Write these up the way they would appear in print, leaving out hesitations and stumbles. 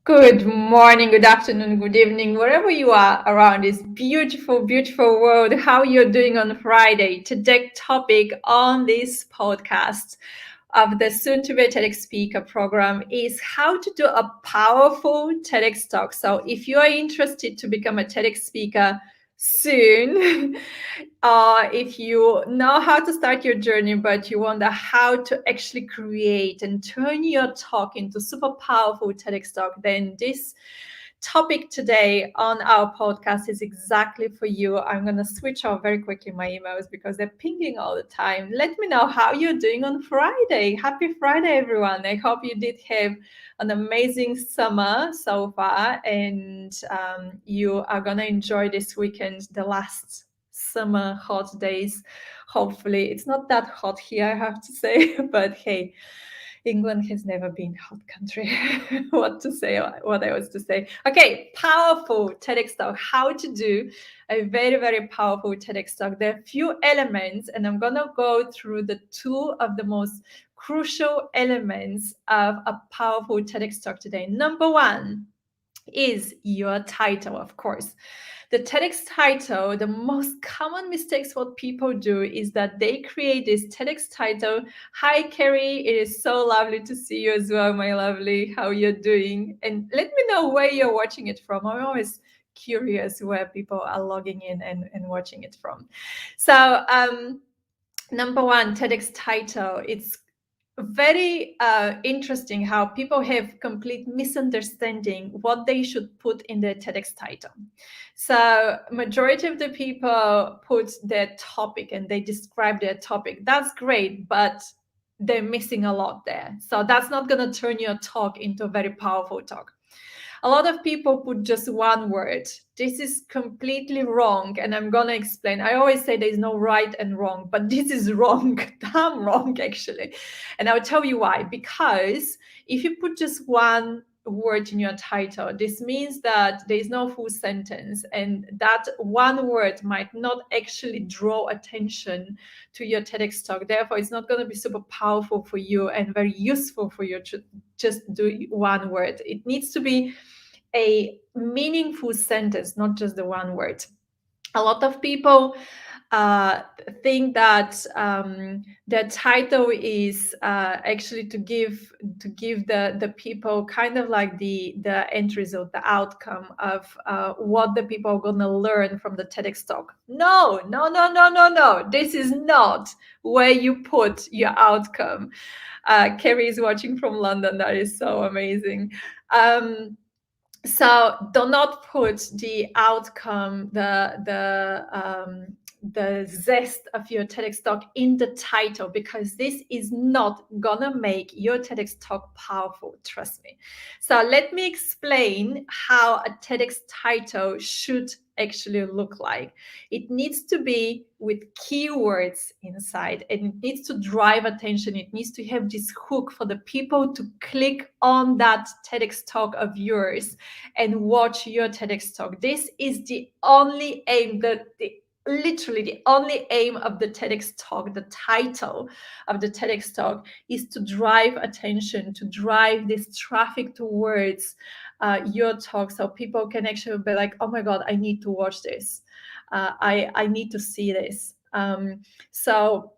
Good morning, good afternoon, good evening, wherever you are around this beautiful, beautiful world. How you're doing on Friday? Today's topic on this podcast of the soon-to-be TEDx speaker program is how to do a powerful TEDx talk. So if you are interested to become a TEDx speaker soon, if you know how to start your journey, but you wonder how to actually create and turn your talk into super powerful TEDx talk, then this topic today on our podcast is exactly for you. I'm going to switch off very quickly my emails because they're pinging all the time. Let me know how you're doing on Friday. Happy Friday, everyone. I hope you did have an amazing summer so far, and you are going to enjoy this weekend, the last summer hot days. Hopefully, it's not that hot here, I have to say, but hey, England has never been a hot country. What I was to say. Okay, powerful TEDx talk. How to do a very, very powerful TEDx talk. There are a few elements, and I'm gonna go through the two of the most crucial elements of a powerful TEDx talk today. Number one is your title, of course. The TEDx title, the most common mistakes what people do is that they create this TEDx title. Hi, Carrie. It is so lovely to see you as well, my lovely. How you're doing? And let me know where you're watching it from. I'm always curious where people are logging in and watching it from. So, number one, TEDx title. It's very interesting how people have complete misunderstanding what they should put in their TEDx title. So majority of the people put their topic and they describe their topic. That's great, but they're missing a lot there. So that's not going to turn your talk into a very powerful talk. A lot of people put just one word. This is completely wrong, and I'm gonna explain. I always say there's no right and wrong, but this is wrong, damn wrong actually. And I'll tell you why. Because if you put just one word in your title, this means that there is no full sentence, and that one word might not actually draw attention to your TEDx talk. Therefore, it's not going to be super powerful for you and very useful for you to just do one word. It needs to be a meaningful sentence, not just the one word. A lot of people think that the title is actually to give the people kind of like the end result, the outcome of what the people are going to learn from the TEDx talk. No. This is not where you put your outcome. Kerry is watching from London. That is so amazing. So do not put the outcome, the zest of your TEDx talk in the title, because this is not gonna make your TEDx talk powerful, trust me. So let me explain how a TEDx title should actually look like. It needs to be with keywords inside, and it needs to drive attention. It needs to have this hook for the people to click on that TEDx talk of yours and watch your TEDx talk. This is the only aim, literally the only aim of the TEDx talk. The title of the TEDx talk is to drive attention, to drive this traffic towards your talk, so people can actually be like, oh my God, I need to watch this. I need to see this. So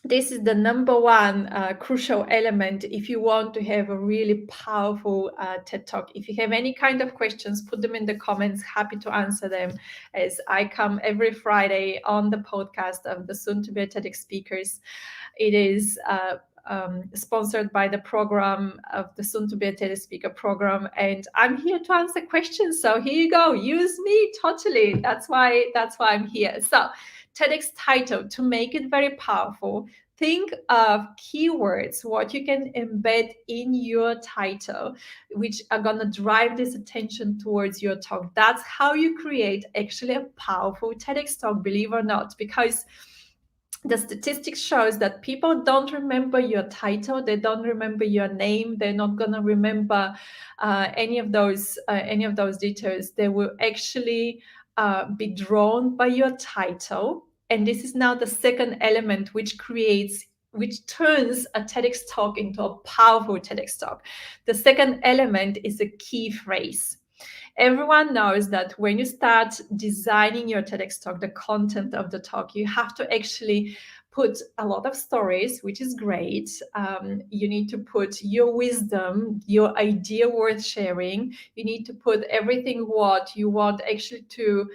this is the number one crucial element if you want to have a really powerful TED Talk. If you have any kind of questions, put them in the comments. Happy to answer them, as I come every Friday on the podcast of the soon-to-be TEDx speakers. It is sponsored by the program of the soon-to-be TEDx speaker program, and I'm here to answer questions. So here you go. Use me totally. That's why I'm here. So TEDx title, to make it very powerful, think of keywords, what you can embed in your title, which are going to drive this attention towards your talk. That's how you create actually a powerful TEDx talk, believe it or not, because the statistics shows that people don't remember your title, they don't remember your name, they're not going to remember any of those details. They will actually be drawn by your title. And this is now the second element, which creates which turns a TEDx talk into a powerful TEDx talk. The second element is a key phrase. Everyone knows that when you start designing your TEDx talk, the content of the talk, you have to actually put a lot of stories, which is great. You need to put your wisdom, your idea worth sharing. You need to put everything what you want actually to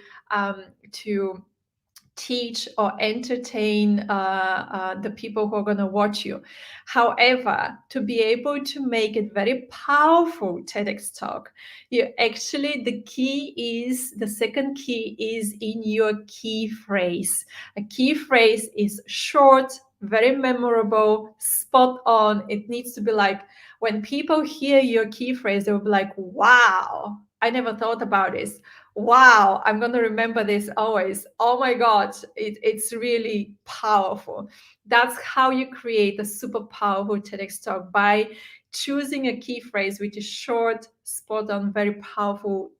teach or entertain the people who are going to watch you. However, to be able to make it very powerful TEDx talk, you actually, the second key is in your key phrase. A key phrase is short, very memorable, spot on. It needs to be like, when people hear your key phrase, they will be like, wow, I never thought about this. Wow, I'm going to remember this always. Oh my God, it's really powerful. That's how you create a super powerful TEDx talk, by choosing a key phrase which is short, spot on, very powerful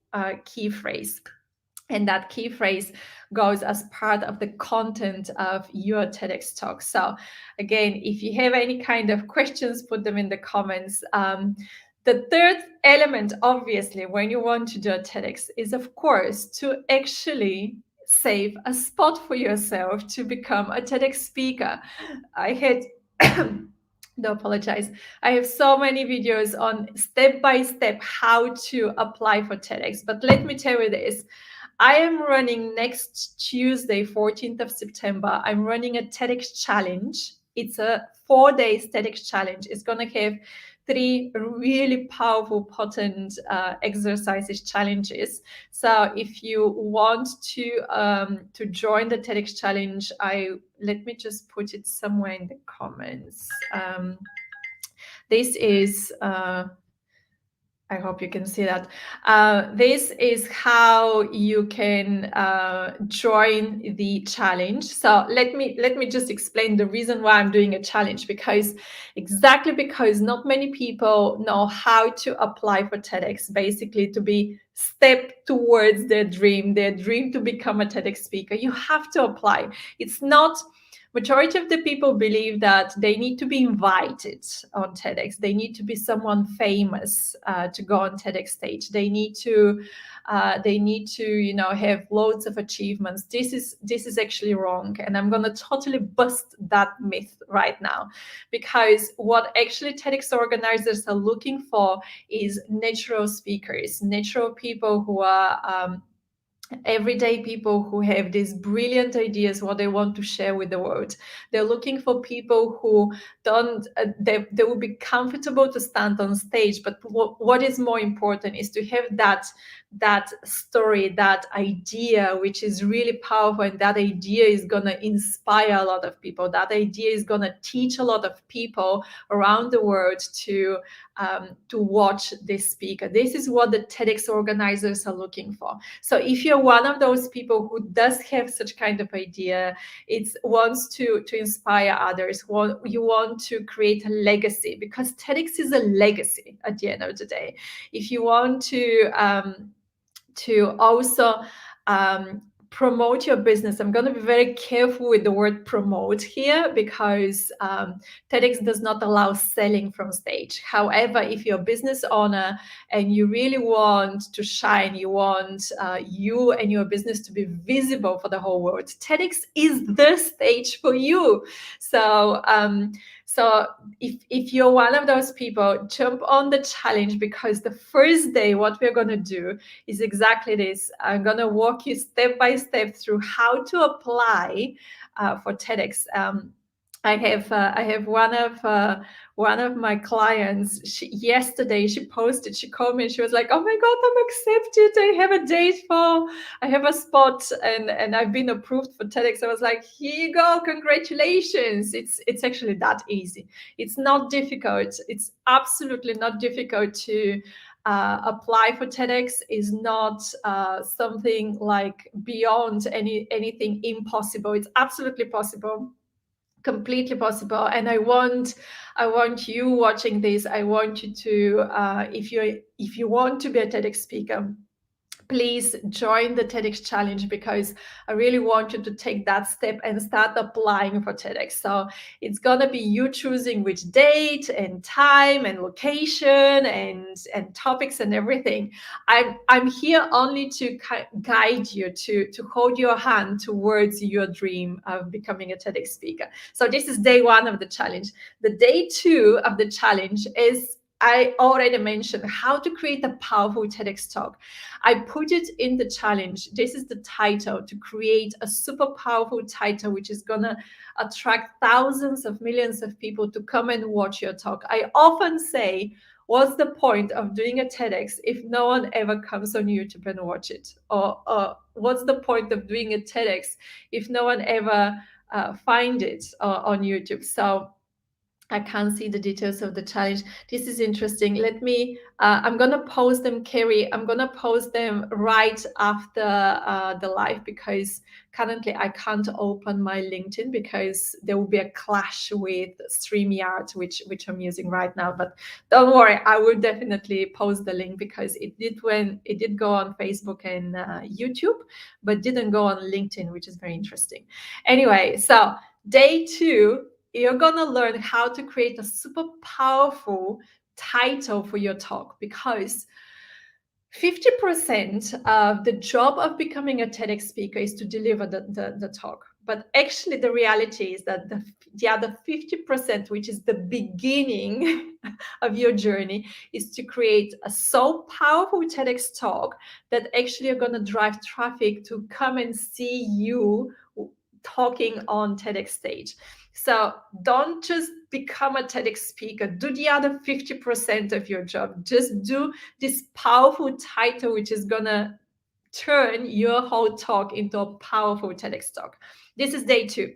key phrase. And that key phrase goes as part of the content of your TEDx talk. So again, if you have any kind of questions, put them in the comments. The third element, obviously, when you want to do a TEDx is, of course, to actually save a spot for yourself to become a TEDx speaker. I had do apologize. I have so many videos on step-by-step how to apply for TEDx. But let me tell you this. I am running next Tuesday, 14th of September. I'm running a TEDx challenge. It's a 4-day TEDx challenge. It's going to have 3 really powerful, potent exercises, challenges. So if you want to join the TEDx challenge, let me just put it somewhere in the comments. This is I hope you can see that. This is how you can join the challenge. So let me just explain the reason why I'm doing a challenge, because not many people know how to apply for TEDx, basically to be step towards their dream to become a TEDx speaker. You have to apply. It's not Majority of the people believe that they need to be invited on TEDx. They need to be someone famous to go on TEDx stage. They need to, have loads of achievements. This is actually wrong, and I'm going to totally bust that myth right now, because what actually TEDx organizers are looking for is natural speakers, natural people who are everyday people who have these brilliant ideas what they want to share with the world. They're looking for people who don't they will be comfortable to stand on stage, but what is more important is to have that story, that idea which is really powerful, and that idea is going to inspire a lot of people. That idea is going to teach a lot of people around the world to watch this speaker. This is what the TEDx organizers are looking for. So if you're one of those people who does have such kind of idea, it wants to inspire others, you want to create a legacy, because TEDx is a legacy at the end of the day. If you want to also promote your business. I'm going to be very careful with the word promote here, because TEDx does not allow selling from stage. However, if you're a business owner and you really want to shine, you want you and your business to be visible for the whole world, TEDx is the stage for you. So if you're one of those people, jump on the challenge, because the first day what we're going to do is exactly this. I'm going to walk you step by step through how to apply for TEDx. I have one of my clients. Yesterday she posted. She called me and she was like, "Oh my God, I'm accepted. I have a spot, and I've been approved for TEDx." I was like, "Here you go, congratulations!" It's actually that easy. It's not difficult. It's absolutely not difficult to apply for TEDx. Is not something like beyond anything impossible. It's absolutely possible. Completely possible. And I want you watching this, I want you to if you want to be a TEDx speaker, please join the TEDx challenge, because I really want you to take that step and start applying for TEDx. So it's gonna be you choosing which date and time and location and topics and everything. I'm here only to guide you, to hold your hand towards your dream of becoming a TEDx speaker. So this is day one of the challenge. The day two of the challenge is, I already mentioned, how to create a powerful TEDx talk. I put it in the challenge. This is the title: to create a super powerful title, which is gonna attract thousands of millions of people to come and watch your talk. I often say, what's the point of doing a TEDx if no one ever comes on YouTube and watch it? Or what's the point of doing a TEDx if no one ever find it on YouTube? So I can't see the details of the challenge. This is interesting. Let me, I'm going to post them, Kerry. I'm going to post them right after the live, because currently I can't open my LinkedIn because there will be a clash with StreamYard, which I'm using right now. But don't worry, I will definitely post the link, because it did go on Facebook and YouTube, but didn't go on LinkedIn, which is very interesting. Anyway, so day two, you're going to learn how to create a super powerful title for your talk, because 50% of the job of becoming a TEDx speaker is to deliver the talk. But actually, the reality is that the other 50%, which is the beginning of your journey, is to create a so powerful TEDx talk that actually are going to drive traffic to come and see you talking on TEDx stage. So don't just become a TEDx speaker. Do the other 50% of your job. Just do this powerful title, which is going to turn your whole talk into a powerful TEDx talk. This is day two.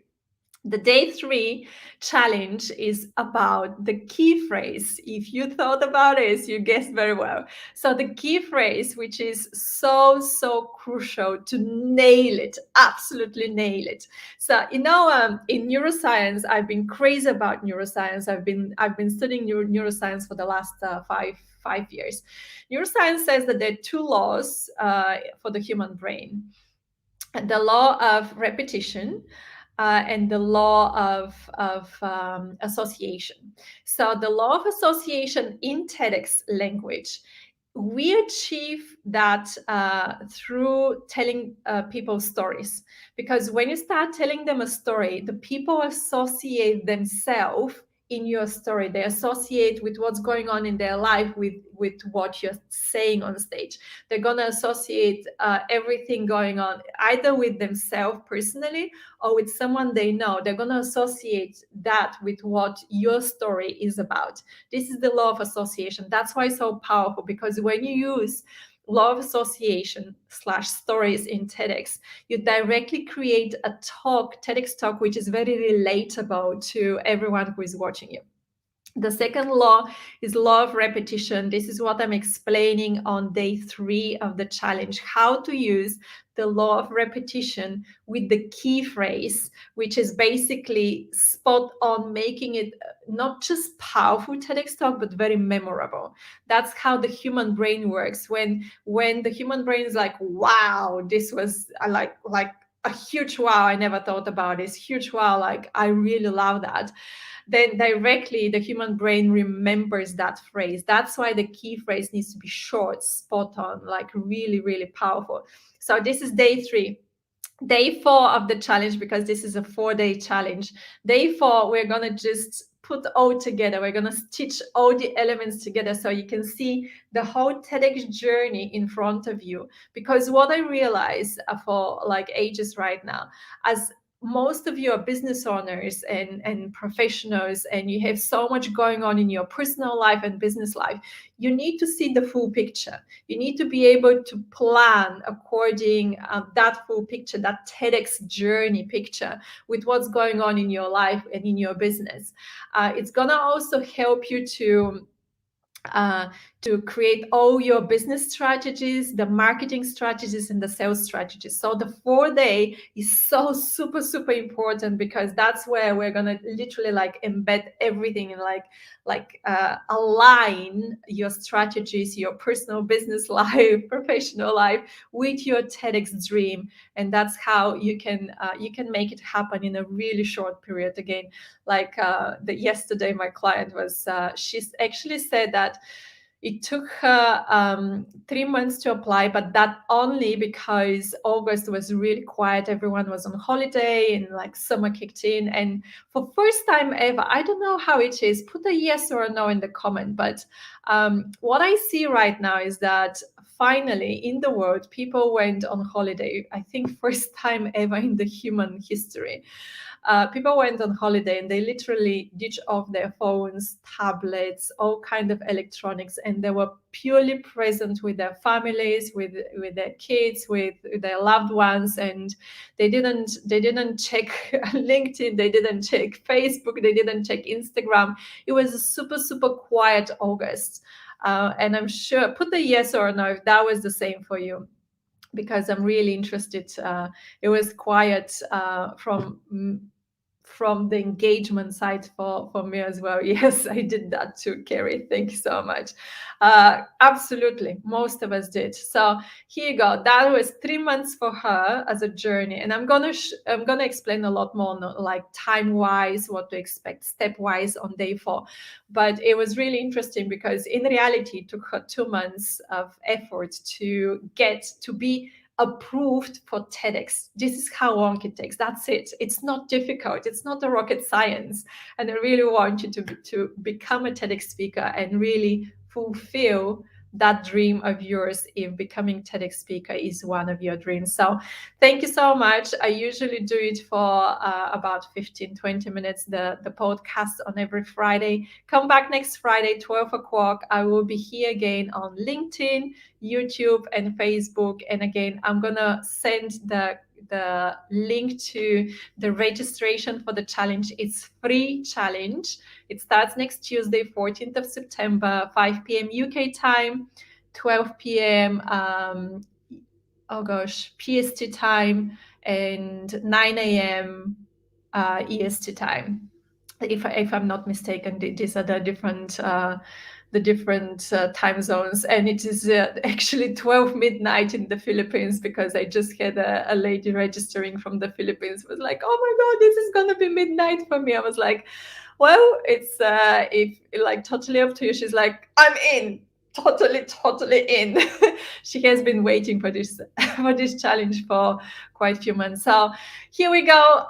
The day three challenge is about the key phrase. If you thought about it, you guessed very well. So the key phrase, which is so crucial to nail it, absolutely nail it. So in neuroscience, I've been crazy about neuroscience. I've been studying neuroscience for the last 5 years. Neuroscience says that there are two laws for the human brain: the law of repetition and the law of association. So the law of association in TEDx language, we achieve that through telling people stories. Because when you start telling them a story, the people associate themselves in your story. They associate with what's going on in their life with what you're saying on stage. They're going to associate everything going on either with themselves personally or with someone they know. They're going to associate that with what your story is about. This is the law of association. That's why it's so powerful, because when you use law of association / stories in TEDx, you directly create a talk, TEDx talk, which is very relatable to everyone who is watching you. The second law is law of repetition. This is what I'm explaining on day 3 of the challenge, how to use the law of repetition with the key phrase, which is basically spot on, making it not just powerful TEDx talk, but very memorable. That's how the human brain works. When the human brain is like, wow, this was like a huge wow, I never thought about this, huge wow, like I really love that, then directly the human brain remembers that phrase. That's why the key phrase needs to be short, spot on, like really, really powerful. So this is day 3. Day 4 of the challenge, because this is a 4-day challenge. Day 4, we're going to just put all together. We're going to stitch all the elements together so you can see the whole TEDx journey in front of you. Because what I realize for like ages right now, as most of you are business owners and professionals, and you have so much going on in your personal life and business life, you need to see the full picture. You need to be able to plan according that full picture, that TEDx journey picture with what's going on in your life and in your business. It's going to also help you to uh, to create all your business strategies, the marketing strategies, and the sales strategies. So the 4 day is so super, super important, because that's where we're gonna literally like embed everything and align your strategies, your personal business life, professional life with your TEDx dream. And that's how you can make it happen in a really short period. Again, yesterday, my client was she's actually said that it took her 3 months to apply, but that only because August was really quiet. Everyone was on holiday and like summer kicked in. And for first time ever, I don't know how it is, put a yes or a no in the comment. But what I see right now is that finally in the world, people went on holiday. I think first time ever in the human history. People went on holiday and they literally ditched off their phones, tablets, all kind of electronics, and they were purely present with their families, with their kids, with their loved ones. And they didn't check LinkedIn, they didn't check Facebook, they didn't check Instagram. It was a super, super quiet August. And I'm sure, put the yes or no if that was the same for you, because I'm really interested. It was quiet from the engagement side for me as well. Yes, I did that too, Kerry. Thank you so much. Absolutely, most of us did. So here you go. That was 3 months for her as a journey, and I'm gonna explain a lot more, like time wise, what to expect step wise on day 4. But it was really interesting because in reality, it took her 2 months of effort to get to be approved for TEDx. This is how long it takes. That's it. It's not difficult. It's not a rocket science. And I really want you to become a TEDx speaker and really fulfill that dream of yours, if becoming TEDx speaker is one of your dreams. So thank you so much. I usually do it for about 15-20 minutes, the podcast on every Friday. Come back next Friday, 12 o'clock. I will be here again on LinkedIn, YouTube, and Facebook. And again, I'm gonna send the link to the registration for the challenge. It's free challenge. It starts next Tuesday, 14th of September, 5 p.m. UK time, 12 p.m. PST time, and 9 a.m. EST time. If I'm not mistaken, these are the different time zones, and it is actually 12 midnight in the Philippines, because I just had a lady registering from the Philippines was like, oh my god, this is gonna be midnight for me. I was like, well, it's if like totally up to you. She's like, I'm in, totally in. She has been waiting for this for this challenge for quite a few months. So here we go.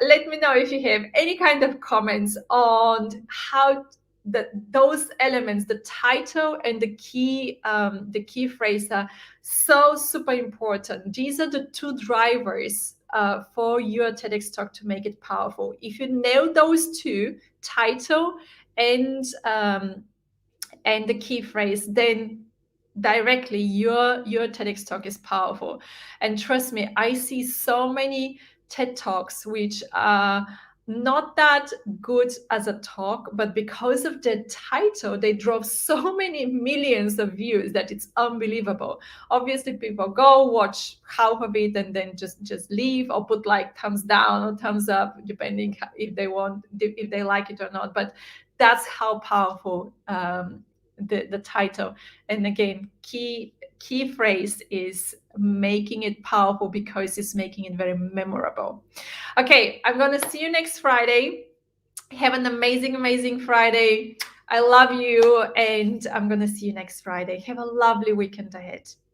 Let me know if you have any kind of comments on how those elements, the title and the key phrase, are so super important. These are the two drivers for your TEDx talk to make it powerful. If you nail those two, title and the key phrase, then directly your TEDx talk is powerful. And trust me, I see so many TED Talks which are not that good as a talk, but because of the title, they drove so many millions of views that it's unbelievable. Obviously, people go watch half of it and then just leave, or put like thumbs down or thumbs up, depending if they like it or not. But that's how powerful the title. And again, key phrase is making it powerful, because it's making it very memorable. Okay, I'm gonna see you next Friday. Have an amazing Friday. I love you, and I'm gonna see you next Friday. Have a lovely weekend ahead.